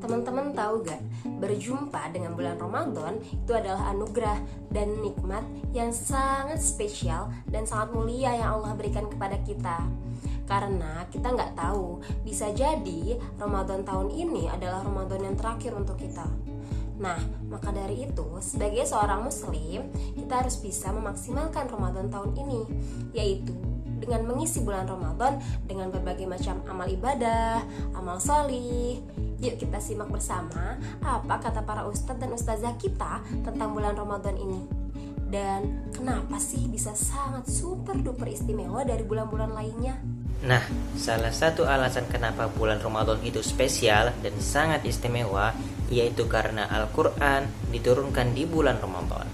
Teman-teman tahu gak, berjumpa dengan bulan Ramadan itu adalah anugerah dan nikmat yang sangat spesial dan sangat mulia yang Allah berikan kepada kita. Karena kita nggak tahu, bisa jadi Ramadan tahun ini adalah Ramadan yang terakhir untuk kita. Nah, maka dari itu, sebagai seorang muslim, kita harus bisa memaksimalkan Ramadan tahun ini, yaitu dengan mengisi bulan Ramadan dengan berbagai macam amal ibadah, amal sholih. Yuk kita simak bersama apa kata para ustadz dan ustazah kita tentang bulan Ramadan ini. Dan kenapa sih bisa sangat super duper istimewa dari bulan-bulan lainnya? Nah, salah satu alasan kenapa bulan Ramadan itu spesial dan sangat istimewa yaitu karena Al-Quran diturunkan di bulan Ramadan.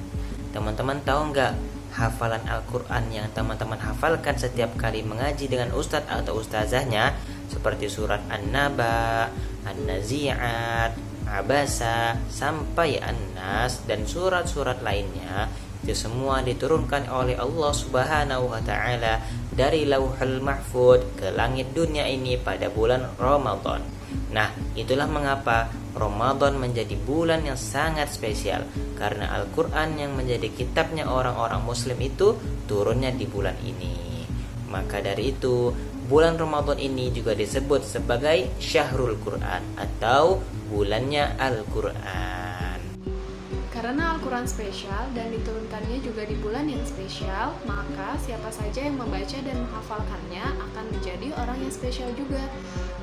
Teman-teman tahu nggak hafalan Al-Quran yang teman-teman hafalkan setiap kali mengaji dengan ustadz atau ustazahnya seperti surat An-Naba, An-Nazi'at, Abasa, sampai An-Nas dan surat-surat lainnya itu semua diturunkan oleh Allah Subhanahu wa Ta'ala dari Lauhul Mahfuz ke langit dunia ini pada bulan Ramadan. Nah, itulah mengapa Ramadan menjadi bulan yang sangat spesial, karena Al-Quran yang menjadi kitabnya orang-orang muslim itu turunnya di bulan ini. Maka dari itu, bulan Ramadan ini juga disebut sebagai Syahrul Quran atau bulannya Al-Quran. Karena Al-Quran spesial dan diturunkannya juga di bulan yang spesial, maka siapa saja yang membaca dan menghafalkannya akan menjadi orang yang spesial juga.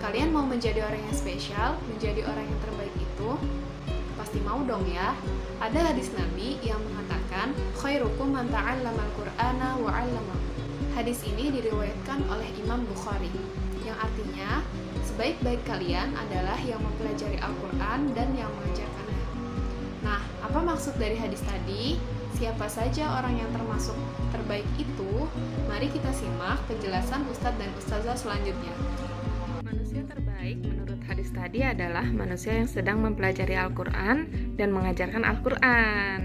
Kalian mau menjadi orang yang spesial, menjadi orang yang terbaik itu? Pasti mau dong ya. Ada hadis Nabi yang mengatakan, khairukum man ta'allama al-Qur'ana wa 'allamahu. Hadis ini diriwayatkan oleh Imam Bukhari, yang artinya, sebaik-baik kalian adalah yang mempelajari Al-Quran dan yang mengajarkannya. Nah, apa maksud dari hadis tadi? Siapa saja orang yang termasuk terbaik itu? Mari kita simak penjelasan Ustadz dan Ustazah selanjutnya. Manusia terbaik menurut hadis tadi adalah manusia yang sedang mempelajari Al-Quran dan mengajarkan Al-Quran.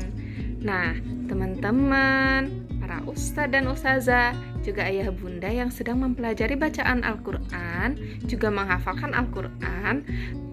Nah, teman-teman, para ustadz dan ustazah, juga ayah bunda yang sedang mempelajari bacaan Al-Quran, juga menghafalkan Al-Quran,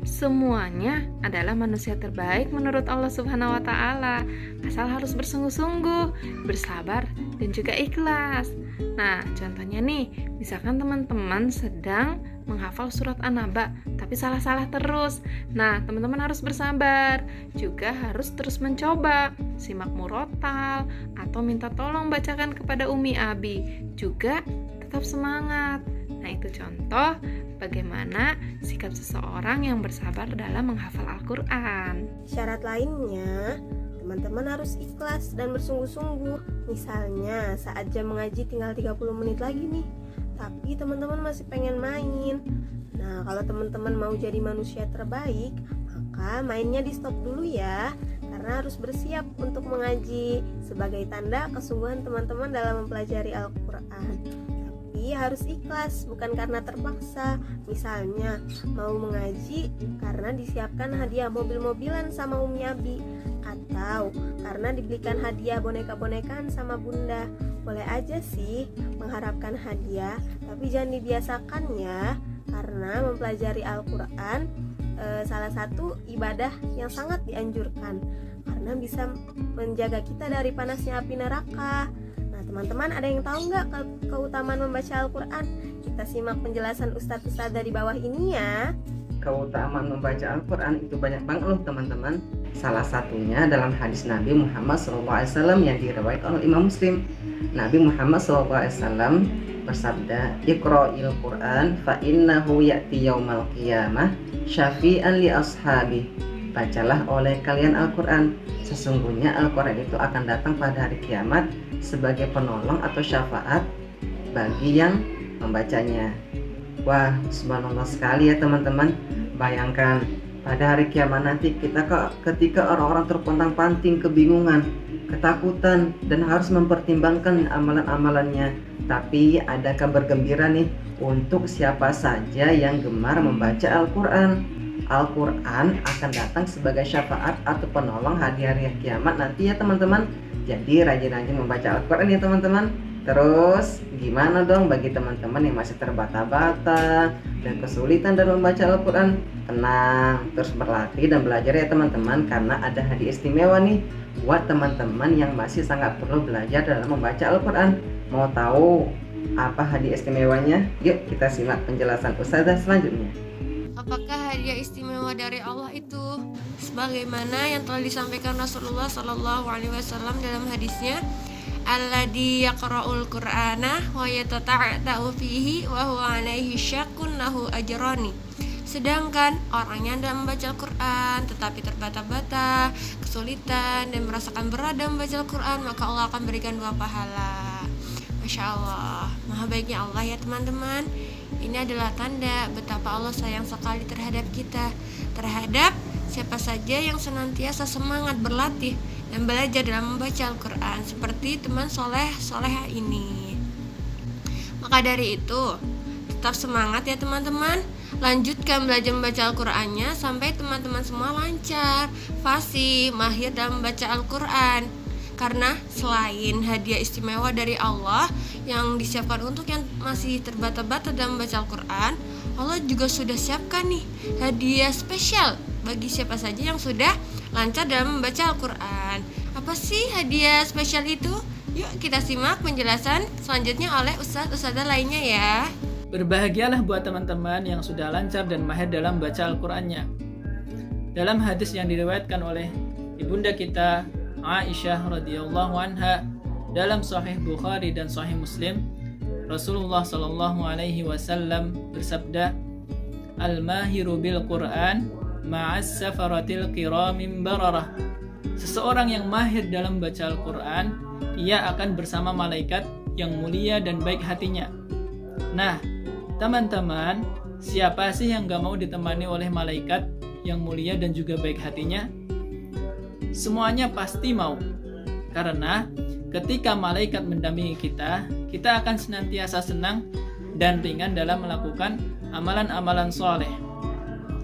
semuanya adalah manusia terbaik menurut Allah Subhanahu wa Ta'ala. Asal harus bersungguh-sungguh, bersabar, dan juga ikhlas. Nah, contohnya nih, misalkan teman-teman sedang menghafal surat An-Naba, tapi salah-salah terus. Nah, teman-teman harus bersabar, juga harus terus mencoba, simak murotal, atau minta tolong bacakan kepada Umi Abi. Juga tetap semangat. Nah, itu contoh bagaimana sikap seseorang yang bersabar dalam menghafal Al-Quran. Syarat lainnya, teman-teman harus ikhlas dan bersungguh-sungguh. Misalnya saat jam mengaji tinggal 30 menit lagi nih, tapi teman-teman masih pengen main. Nah, kalau teman-teman mau jadi manusia terbaik, maka mainnya di stop dulu ya, karena harus bersiap untuk mengaji sebagai tanda kesungguhan teman-teman dalam mempelajari Al-Quran. Tapi harus ikhlas, bukan karena terpaksa. Misalnya mau mengaji karena disiapkan hadiah mobil-mobilan sama Umi Abi, atau karena dibelikan hadiah boneka-bonekaan sama bunda. Boleh aja sih mengharapkan hadiah, tapi jangan dibiasakan ya, karena mempelajari Al-Quran salah satu ibadah yang sangat dianjurkan, karena bisa menjaga kita dari panasnya api neraka. Nah, teman-teman ada yang tahu nggak keutamaan membaca Al-Quran? Kita simak penjelasan Ustadz dari bawah ini ya. Keutamaan membaca Al-Quran itu banyak banget loh teman-teman. Salah satunya dalam hadis Nabi Muhammad SAW yang diriwayatkan oleh Imam Muslim. Nabi Muhammad SAW bersabda, Iqra'il Quran fa innahu ya'ti yaumal qiyamah syafi'an li ashabi. Bacalah oleh kalian Al-Quran, sesungguhnya Al-Quran itu akan datang pada hari kiamat sebagai penolong atau syafaat bagi yang membacanya. Wah, subhanallah sekali ya teman-teman. Bayangkan pada hari kiamat nanti ketika orang-orang terpontang-panting, kebingungan, ketakutan, dan harus mempertimbangkan amalan-amalannya. Tapi ada kabar gembira nih untuk siapa saja yang gemar membaca Al-Quran. Al-Quran akan datang sebagai syafaat atau penolong hari kiamat nanti ya teman-teman. Jadi rajin-rajin membaca Al-Quran ya teman-teman. Terus gimana dong bagi teman-teman yang masih terbata-bata dan kesulitan dalam membaca Al-Quran? Tenang, terus berlatih dan belajar ya teman-teman, karena ada hadiah istimewa nih buat teman-teman yang masih sangat perlu belajar dalam membaca Al-Quran. Mau tahu apa hadiah istimewanya? Yuk kita simak penjelasan Ustazah selanjutnya. Apakah hadiah istimewa dari Allah itu? Sebagaimana yang telah disampaikan Rasulullah SAW dalam hadisnya, alladzi yaqra'ul qur'ana wa yatata'u fihi wa huwa 'alaihi syakkun lahu ajrani. Sedangkan orang yang dalam membaca Al-Quran tetapi terbata-bata, kesulitan dan merasakan berat dalam membaca Al-Quran, maka Allah akan berikan 2 pahala. Masya Allah, maha baiknya Allah ya teman-teman. Ini adalah tanda betapa Allah sayang sekali terhadap kita, terhadap siapa saja yang senantiasa semangat berlatih dan belajar dalam membaca Al-Quran, seperti teman soleha ini. Maka dari itu, tetap semangat ya teman-teman. Lanjutkan belajar membaca Al-Qurannya sampai teman-teman semua lancar, fasih, mahir dalam membaca Al-Quran. Karena selain hadiah istimewa dari Allah yang disiapkan untuk yang masih terbata-bata dalam membaca Al-Quran, Allah juga sudah siapkan nih hadiah spesial bagi siapa saja yang sudah lancar dalam membaca Al-Quran. Apa sih hadiah spesial itu? Yuk kita simak penjelasan selanjutnya oleh ustaz-ustazah lainnya ya. Berbahagialah buat teman-teman yang sudah lancar dan mahir dalam baca Al-Qur'annya. Dalam hadis yang diriwayatkan oleh ibunda kita Aisyah radhiyallahu anha dalam Sahih Bukhari dan Sahih Muslim, Rasulullah sallallahu alaihi wasallam bersabda, "Al-mahiru bil Qur'an ma'as safaratil kiramim bararah." Seseorang yang mahir dalam baca Al-Quran, ia akan bersama malaikat yang mulia dan baik hatinya. Nah, teman-teman, siapa sih yang gak mau ditemani oleh malaikat yang mulia dan juga baik hatinya? Semuanya pasti mau. Karena ketika malaikat mendampingi kita, kita akan senantiasa senang dan ringan dalam melakukan amalan-amalan soleh,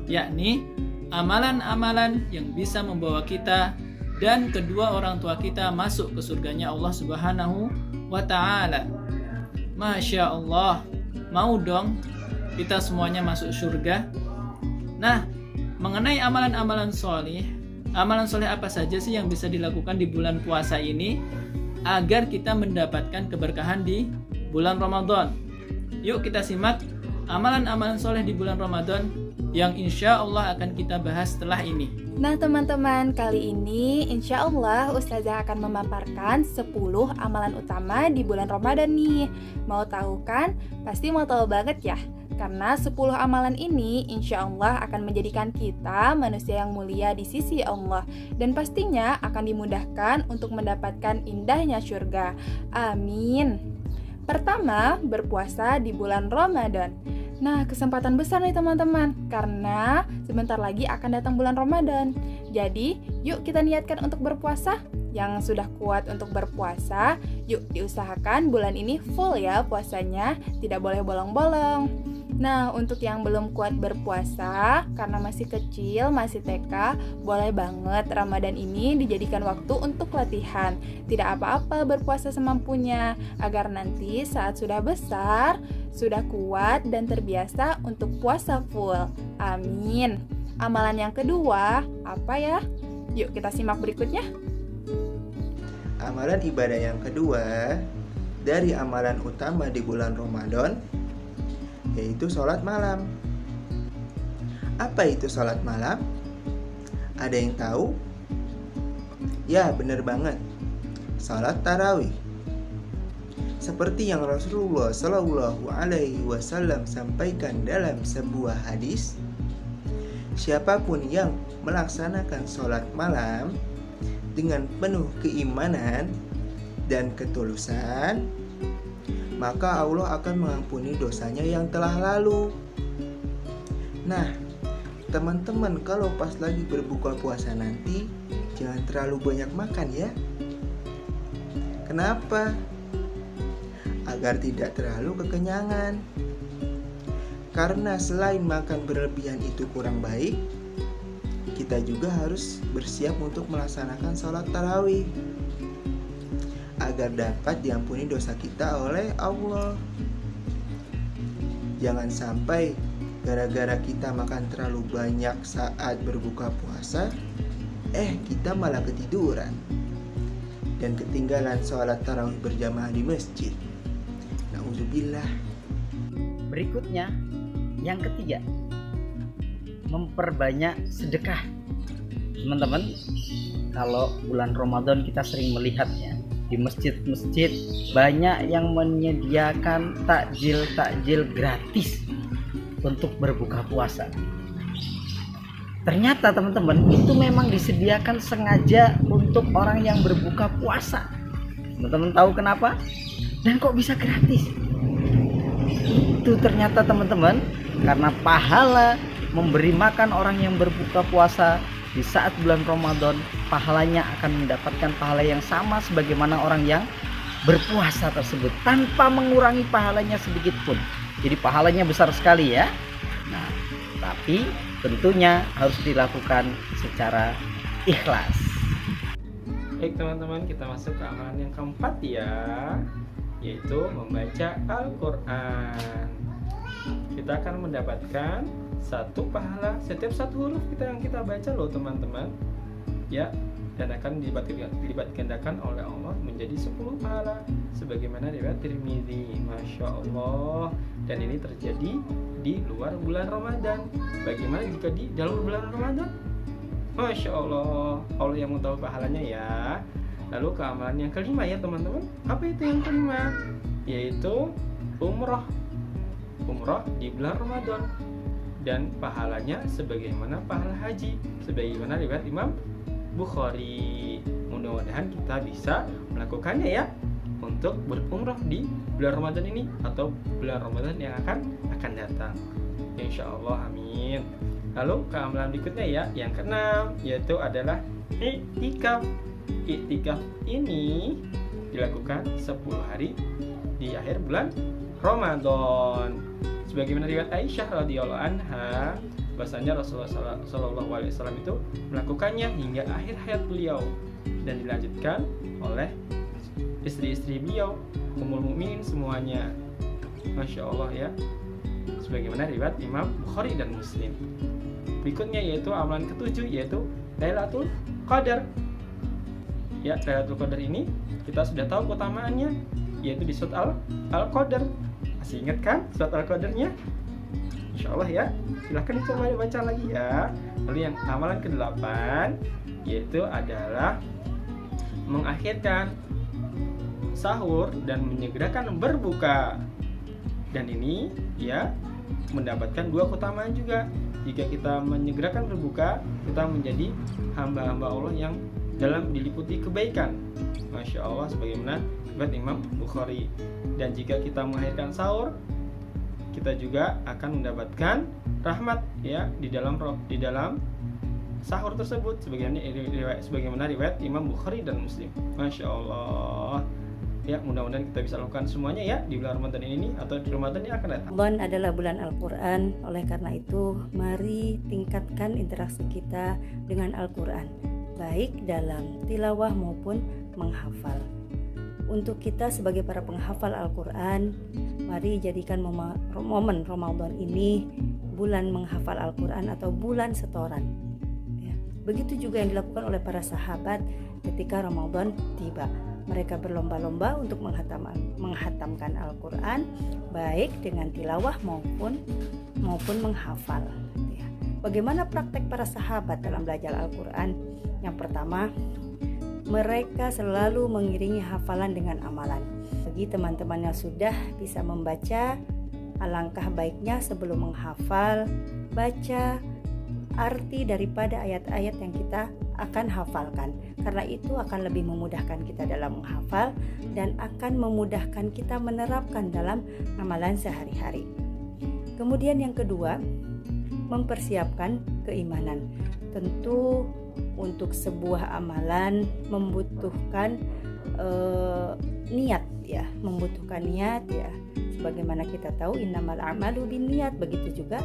yakni amalan-amalan yang bisa membawa kita dan kedua orang tua kita masuk ke surganya Allah Subhanahu wa ta'ala. Masya Allah, mau dong kita semuanya masuk surga? Nah, mengenai amalan-amalan soleh apa saja sih yang bisa dilakukan di bulan puasa ini agar kita mendapatkan keberkahan di bulan Ramadan? Yuk kita simak amalan-amalan soleh di bulan Ramadan yang insya Allah akan kita bahas setelah ini. Nah teman-teman, kali ini insya Allah Ustazah akan memaparkan 10 amalan utama di bulan Ramadan nih. Mau tahu kan? Pasti mau tahu banget ya. Karena 10 amalan ini insya Allah akan menjadikan kita manusia yang mulia di sisi Allah. Dan pastinya akan dimudahkan untuk mendapatkan indahnya surga. Amin. Pertama, berpuasa di bulan Ramadan. Nah, kesempatan besar nih teman-teman, karena sebentar lagi akan datang bulan Ramadan. Jadi, yuk kita niatkan untuk berpuasa. Yang sudah kuat untuk berpuasa, yuk diusahakan bulan ini full ya puasanya, tidak boleh bolong-bolong. Nah, untuk yang belum kuat berpuasa, karena masih kecil, masih TK, boleh banget Ramadan ini dijadikan waktu untuk latihan. Tidak apa-apa berpuasa semampunya, agar nanti saat sudah besar, sudah kuat dan terbiasa untuk puasa full. Amin. Amalan yang kedua, apa ya? Yuk kita simak berikutnya. Amalan ibadah yang kedua dari amalan utama di bulan Ramadan yaitu sholat malam. Apa itu sholat malam? Ada yang tahu? Ya, benar banget. Sholat tarawih. Seperti yang Rasulullah Shallallahu Alaihi Wasallam sampaikan dalam sebuah hadis, siapapun yang melaksanakan sholat malam dengan penuh keimanan dan ketulusan, maka Allah akan mengampuni dosanya yang telah lalu. Nah, teman-teman, kalau pas lagi berbuka puasa nanti, jangan terlalu banyak makan ya. Kenapa? Agar tidak terlalu kekenyangan. Karena selain makan berlebihan itu kurang baik, kita juga harus bersiap untuk melaksanakan sholat tarawih. agar dapat diampuni dosa kita oleh Allah. Jangan sampai gara-gara kita makan terlalu banyak saat berbuka puasa, kita malah ketiduran dan ketinggalan sholat tarawih berjamaah di masjid. Nauzubillah. Berikutnya, yang ketiga, memperbanyak sedekah. Teman-teman, kalau bulan Ramadan kita sering melihatnya di masjid-masjid banyak yang menyediakan takjil gratis untuk berbuka puasa. Ternyata teman-teman, itu memang disediakan sengaja untuk orang yang berbuka puasa. Teman-teman tahu kenapa? Dan kok bisa gratis? Itu ternyata teman-teman, karena pahala memberi makan orang yang berbuka puasa di saat bulan Ramadan, pahalanya akan mendapatkan pahala yang sama sebagaimana orang yang berpuasa tersebut, tanpa mengurangi pahalanya sedikit pun. Jadi pahalanya besar sekali ya. Nah, tapi tentunya harus dilakukan secara ikhlas. Baik teman-teman, kita masuk ke amalan yang keempat ya, yaitu membaca Al-Quran. Kita akan mendapatkan satu pahala setiap satu huruf yang kita baca loh teman-teman ya, dan akan dilipat gandakan oleh Allah menjadi 10 pahala sebagaimana riwayat Tirmidzi. Masya Allah. Dan ini terjadi di luar bulan Ramadan. Bagaimana jika di dalam bulan Ramadan? Masya Allah, Allah yang mengetahui pahalanya ya. Lalu keamalan yang kelima ya teman-teman. Apa itu yang kelima? Yaitu umroh di bulan Ramadan, dan pahalanya sebagaimana pahala haji, sebagaimana riwayat Imam Bukhari. Mudah-mudahan kita bisa melakukannya ya, untuk berumrah di bulan Ramadan ini atau bulan Ramadan yang akan datang, insya Allah, amin. Lalu keamalan berikutnya ya, yang keenam, yaitu adalah i'tikaf. I'tikaf ini dilakukan 10 hari di akhir bulan Ramadan. Sebagaimana riwayat Aisyah radhiyallahu anha, bahasanya Rasulullah SAW itu melakukannya hingga akhir hayat beliau, dan dilanjutkan oleh istri-istri beliau, ummul mukminin semuanya. Masya Allah ya. Sebagaimana riwayat Imam Bukhari dan Muslim. Berikutnya yaitu amalan ketujuh, yaitu Lailatul Qadar. Ya, Lailatul Qadar ini kita sudah tahu keutamaannya, yaitu di surat Al-Qadar. Masih ingat kan surat Al-Qadarnya? Insya Allah ya. Silahkan dicoba baca lagi ya. Lalu yang amalan ke-8 yaitu adalah mengakhirkan sahur dan menyegerakan berbuka. Dan ini ya mendapatkan 2 keutamaan juga. Jika kita menyegerakan berbuka, kita menjadi hamba-hamba Allah yang dalam diliputi kebaikan. Masya Allah, sebagaimana riwayat Imam Bukhari. Dan jika kita mengakhirkan sahur, kita juga akan mendapatkan rahmat ya di dalam sahur tersebut, sebagaimana riwayat Imam Bukhari dan Muslim. Masya Allah. Ya, mudah-mudahan kita bisa lakukan semuanya ya di bulan Ramadan ini atau di Ramadan yang akan datang. Ramadan adalah bulan Al-Quran, oleh karena itu mari tingkatkan interaksi kita dengan Al-Quran, baik dalam tilawah maupun menghafal. Untuk kita sebagai para penghafal Al-Quran, mari jadikan momen Ramadan ini bulan menghafal Al-Quran atau bulan setoran ya. Begitu juga yang dilakukan oleh para sahabat ketika Ramadan tiba. Mereka berlomba-lomba untuk menghatamkan Al-Quran, baik dengan tilawah maupun menghafal ya. Bagaimana praktek para sahabat dalam belajar Al-Quran? Yang pertama, mereka selalu mengiringi hafalan dengan amalan. Bagi teman-teman yang sudah bisa membaca, alangkah baiknya sebelum menghafal, baca arti daripada ayat-ayat yang kita akan hafalkan, karena itu akan lebih memudahkan kita dalam menghafal dan akan memudahkan kita menerapkan dalam amalan sehari-hari. Kemudian yang kedua, mempersiapkan keimanan. Tentu untuk sebuah amalan membutuhkan niat ya, sebagaimana kita tahu innamal a'malu binniyat. Begitu juga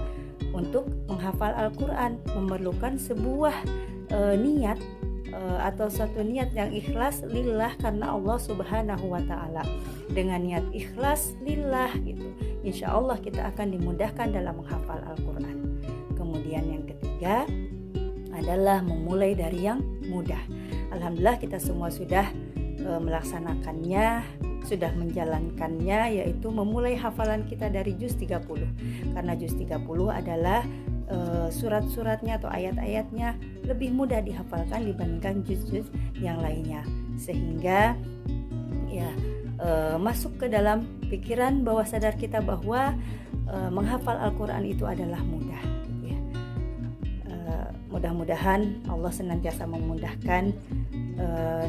untuk menghafal Al-Quran memerlukan sebuah niat atau suatu niat yang ikhlas lillah karena Allah Subhanahu wa taala. Dengan niat ikhlas lillah gitu, insya Allah kita akan dimudahkan dalam menghafal Al-Quran. Kemudian yang ketiga adalah memulai dari yang mudah. Alhamdulillah kita semua sudah melaksanakannya, sudah menjalankannya, yaitu memulai hafalan kita dari juz 30. Karena juz 30 adalah surat-suratnya atau ayat-ayatnya lebih mudah dihafalkan dibandingkan juz-juz yang lainnya, sehingga ya masuk ke dalam pikiran bawah sadar kita bahwa menghafal Al-Quran itu adalah mudah gitu ya. Mudah-mudahan Allah senantiasa memudahkan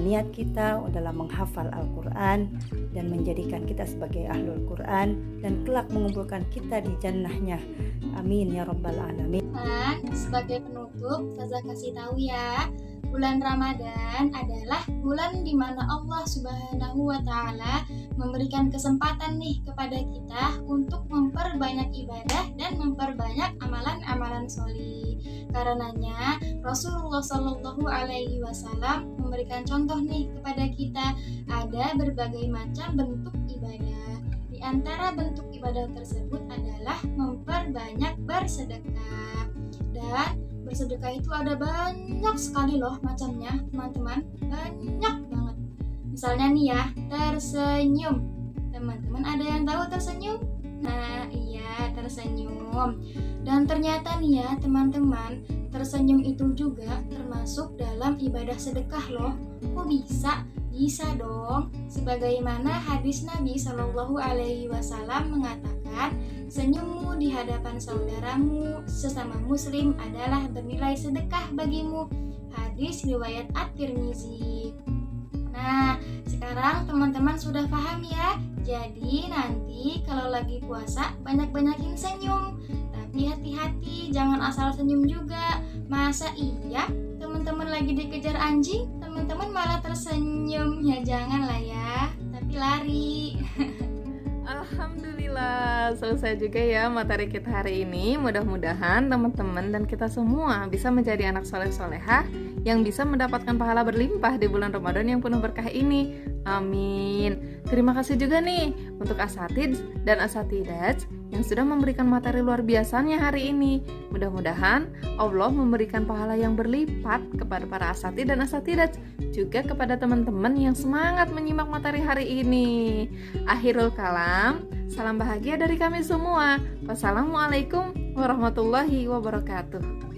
niat kita dalam menghafal Al-Quran dan menjadikan kita sebagai ahlul Quran dan kelak mengumpulkan kita di jannahnya. Amin ya rabbal alamin. Dan sebagai penutup, Ustazah kasih tahu ya, bulan Ramadan adalah bulan di mana Allah Subhanahu wa taala memberikan kesempatan nih kepada kita untuk memperbanyak ibadah dan memperbanyak amalan-amalan sholih. Karenanya Rasulullah Shallallahu Alaihi Wasallam memberikan contoh nih kepada kita, ada berbagai macam bentuk ibadah. Di antara bentuk ibadah tersebut adalah memperbanyak bersedekah. Dan bersedekah itu ada banyak sekali loh macamnya, teman-teman. Banyak banget. Misalnya nih ya, tersenyum. Teman-teman ada yang tahu tersenyum? Nah, iya, tersenyum. Dan ternyata nih ya, teman-teman, tersenyum itu juga termasuk dalam ibadah sedekah loh. Kok bisa? Bisa dong. Sebagaimana hadis Nabi Shallallahu Alaihi Wasallam mengatakan, senyummu di hadapan saudaramu sesama muslim adalah bernilai sedekah bagimu. Hadis riwayat At-Tirmizi. Nah, sekarang teman-teman sudah paham ya. Jadi nanti kalau lagi puasa banyak-banyakin senyum. Tapi hati-hati, jangan asal senyum juga. Masa iya teman-teman lagi dikejar anjing, teman-teman malah tersenyum? Ya janganlah ya, tapi lari. Alhamdulillah, selesai juga ya materi kita hari ini. Mudah-mudahan teman-teman dan kita semua bisa menjadi anak soleh-solehah yang bisa mendapatkan pahala berlimpah di bulan Ramadan yang penuh berkah ini. Amin. Terima kasih juga nih untuk asatidz dan asatidats yang sudah memberikan materi luar biasanya hari ini. Mudah-mudahan Allah memberikan pahala yang berlipat kepada para asatidz dan asatidats, juga kepada teman-teman yang semangat menyimak materi hari ini. Akhirul kalam, salam bahagia dari kami semua. Wassalamualaikum warahmatullahi wabarakatuh.